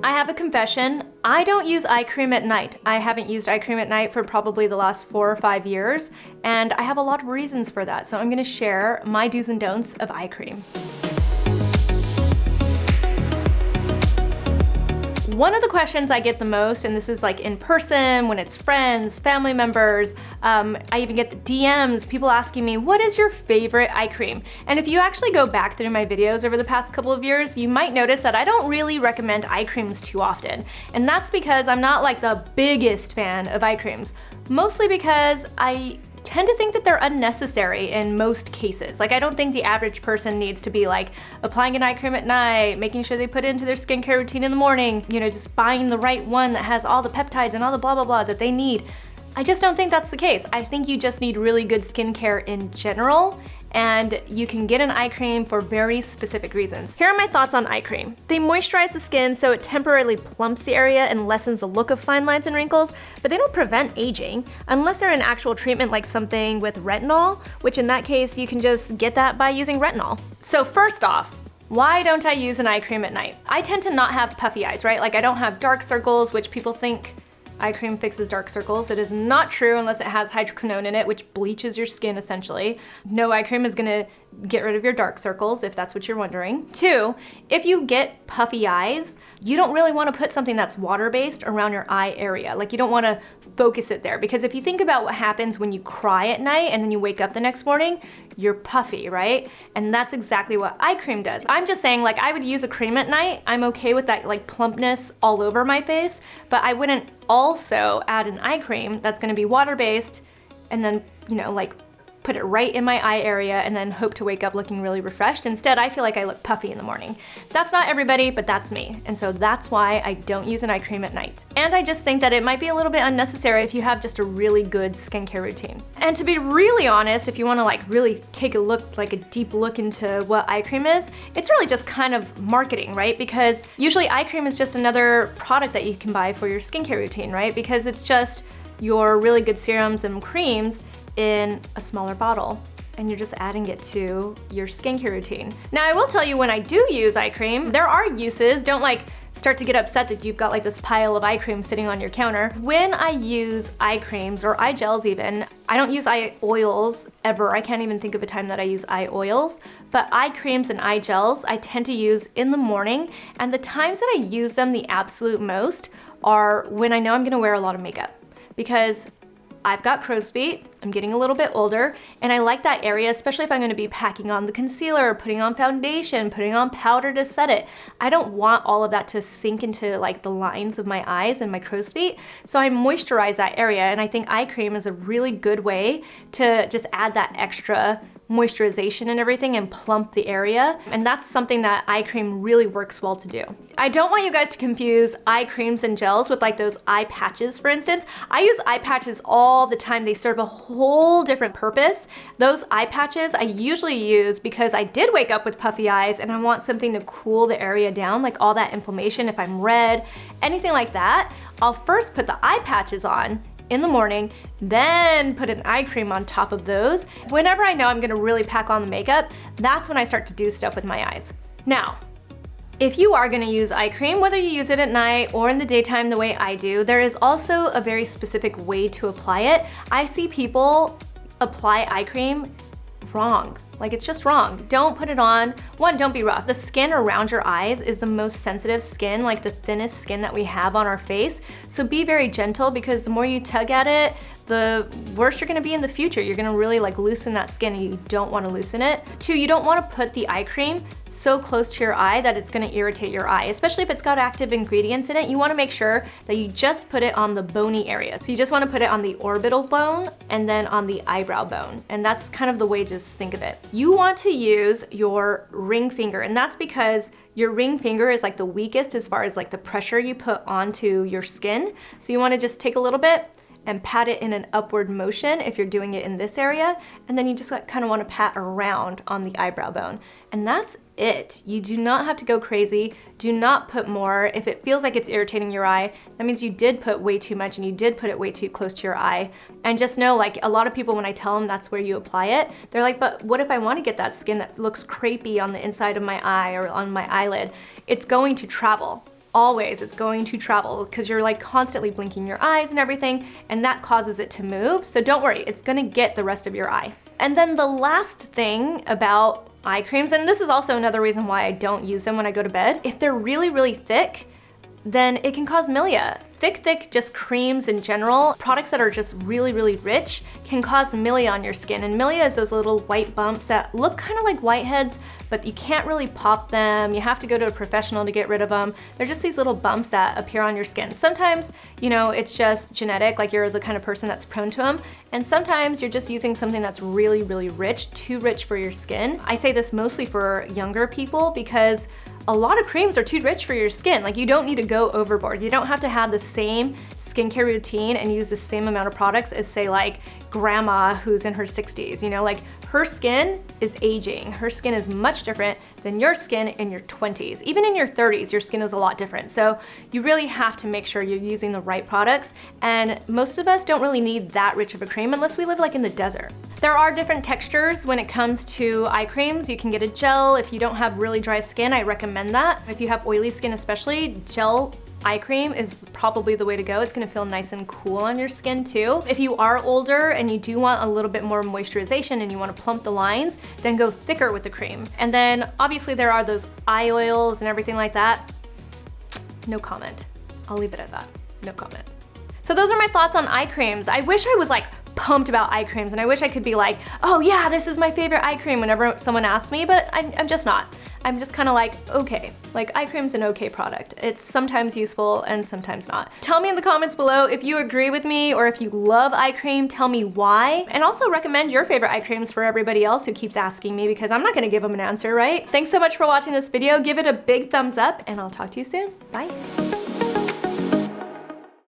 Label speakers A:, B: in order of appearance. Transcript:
A: I have a confession. I don't use eye cream at night. I haven't used eye cream at night for probably the last 4 or 5 years, and I have a lot of reasons for that. So I'm gonna share my do's and don'ts of eye cream. One of the questions I get the most, and this is like in person, when it's friends, family members, I even get the DMs, people asking me, what is your favorite eye cream? And if you actually go back through my videos over the past couple of years, you might notice that I don't really recommend eye creams too often. And that's because I'm not like the biggest fan of eye creams, mostly because I tend to think that they're unnecessary in most cases. Like, I don't think the average person needs to be like applying an eye cream at night, making sure they put it into their skincare routine in the morning, you know, just buying the right one that has all the peptides and all the blah blah blah that they need. I just don't think that's the case. I think you just need really good skincare in general, and you can get an eye cream for very specific reasons. Here are my thoughts on eye cream. They moisturize the skin so it temporarily plumps the area and lessens the look of fine lines and wrinkles, but they don't prevent aging, unless they're an actual treatment like something with retinol, which in that case you can just get that by using retinol. So first off, why don't I use an eye cream at night? I tend to not have puffy eyes, right? Like, I don't have dark circles, which people think eye cream fixes dark circles. It is not true unless it has hydroquinone in it, which bleaches your skin essentially. No eye cream is gonna get rid of your dark circles, if that's what you're wondering. 2, if you get puffy eyes, you don't really wanna put something that's water-based around your eye area. Like, you don't wanna focus it there, because if you think about what happens when you cry at night and then you wake up the next morning, you're puffy, right? And that's exactly what eye cream does. I'm just saying, like, I would use a cream at night. I'm okay with that like plumpness all over my face, but I wouldn't also add an eye cream that's gonna be water-based and then, you know, like put it right in my eye area and then hope to wake up looking really refreshed. Instead, I feel like I look puffy in the morning. That's not everybody, but that's me. And so that's why I don't use an eye cream at night. And I just think that it might be a little bit unnecessary if you have just a really good skincare routine. And to be really honest, if you wanna like really take a look, like a deep look into what eye cream is, it's really just kind of marketing, right? Because usually eye cream is just another product that you can buy for your skincare routine, right? Because it's just your really good serums and creams in a smaller bottle, and you're just adding it to your skincare routine. Now, I will tell you, when I do use eye cream, there are uses. Don't like start to get upset that you've got like this pile of eye cream sitting on your counter. When I use eye creams or eye gels even, I don't use eye oils ever. I can't even think of a time that I use eye oils, but eye creams and eye gels I tend to use in the morning, and the times that I use them the absolute most are when I know I'm gonna wear a lot of makeup, because I've got crow's feet, I'm getting a little bit older, and I like that area, especially if I'm gonna be packing on the concealer, putting on foundation, putting on powder to set it. I don't want all of that to sink into like the lines of my eyes and my crow's feet, so I moisturize that area, and I think eye cream is a really good way to just add that extra moisturization and everything and plump the area. And that's something that eye cream really works well to do. I don't want you guys to confuse eye creams and gels with like those eye patches, for instance. I use eye patches all the time. They serve a whole different purpose. Those eye patches I usually use because I did wake up with puffy eyes and I want something to cool the area down, like all that inflammation, if I'm red, anything like that. I'll first put the eye patches on in the morning, then put an eye cream on top of those. Whenever I know I'm gonna really pack on the makeup, that's when I start to do stuff with my eyes. Now, if you are gonna use eye cream, whether you use it at night or in the daytime the way I do, there is also a very specific way to apply it. I see people apply eye cream wrong. Like, it's just wrong. Don't put it on. One, don't be rough. The skin around your eyes is the most sensitive skin, like the thinnest skin that we have on our face. So be very gentle, because the more you tug at it, the worse you're gonna be in the future. You're gonna really like loosen that skin, and you don't wanna loosen it. 2, you don't wanna put the eye cream so close to your eye that it's gonna irritate your eye, especially if it's got active ingredients in it. You wanna make sure that you just put it on the bony area. So you just wanna put it on the orbital bone and then on the eyebrow bone. And that's kind of the way, just think of it. You want to use your ring finger, and that's because your ring finger is like the weakest as far as like the pressure you put onto your skin. So you wanna just take a little bit and pat it in an upward motion if you're doing it in this area, and then you just kind of want to pat around on the eyebrow bone. And that's it. You do not have to go crazy. Do not put more. If it feels like it's irritating your eye, that means you did put way too much and you did put it way too close to your eye. And just know, like, a lot of people, when I tell them that's where you apply it, they're like, but what if I want to get that skin that looks crepey on the inside of my eye or on my eyelid? It's going to travel. always it's going to travel because you're like constantly blinking your eyes and everything, and that causes it to move. So don't worry, it's gonna get the rest of your eye. And then the last thing about eye creams, and this is also another reason why I don't use them when I go to bed, if they're really, really thick, then it can cause milia. Thick, just creams in general, products that are just really, really rich can cause milia on your skin. And milia is those little white bumps that look kind of like whiteheads, but you can't really pop them. You have to go to a professional to get rid of them. They're just these little bumps that appear on your skin. Sometimes, you know, it's just genetic, like you're the kind of person that's prone to them. And sometimes you're just using something that's really, really rich, too rich for your skin. I say this mostly for younger people because a lot of creams are too rich for your skin. Like, you don't need to go overboard. You don't have to have the same skincare routine and use the same amount of products as, say, like grandma who's in her 60s. You know, like, her skin is aging. Her skin is much different than your skin in your 20s. Even in your 30s, your skin is a lot different. So you really have to make sure you're using the right products. And most of us don't really need that rich of a cream unless we live like in the desert. There are different textures when it comes to eye creams. You can get a gel. If you don't have really dry skin, I recommend that. If you have oily skin especially, gel eye cream is probably the way to go. It's gonna feel nice and cool on your skin too. If you are older and you do want a little bit more moisturization and you wanna plump the lines, then go thicker with the cream. And then obviously there are those eye oils and everything like that. No comment. I'll leave it at that. No comment. So those are my thoughts on eye creams. I wish I was like pumped about eye creams and I wish I could be like, oh yeah, this is my favorite eye cream whenever someone asks me, but I'm just not. I'm just kind of like, okay, like eye cream's an okay product. It's sometimes useful and sometimes not. Tell me in the comments below if you agree with me or if you love eye cream, tell me why. And also recommend your favorite eye creams for everybody else who keeps asking me because I'm not gonna give them an answer, right? Thanks so much for watching this video. Give it a big thumbs up and I'll talk to you soon. Bye.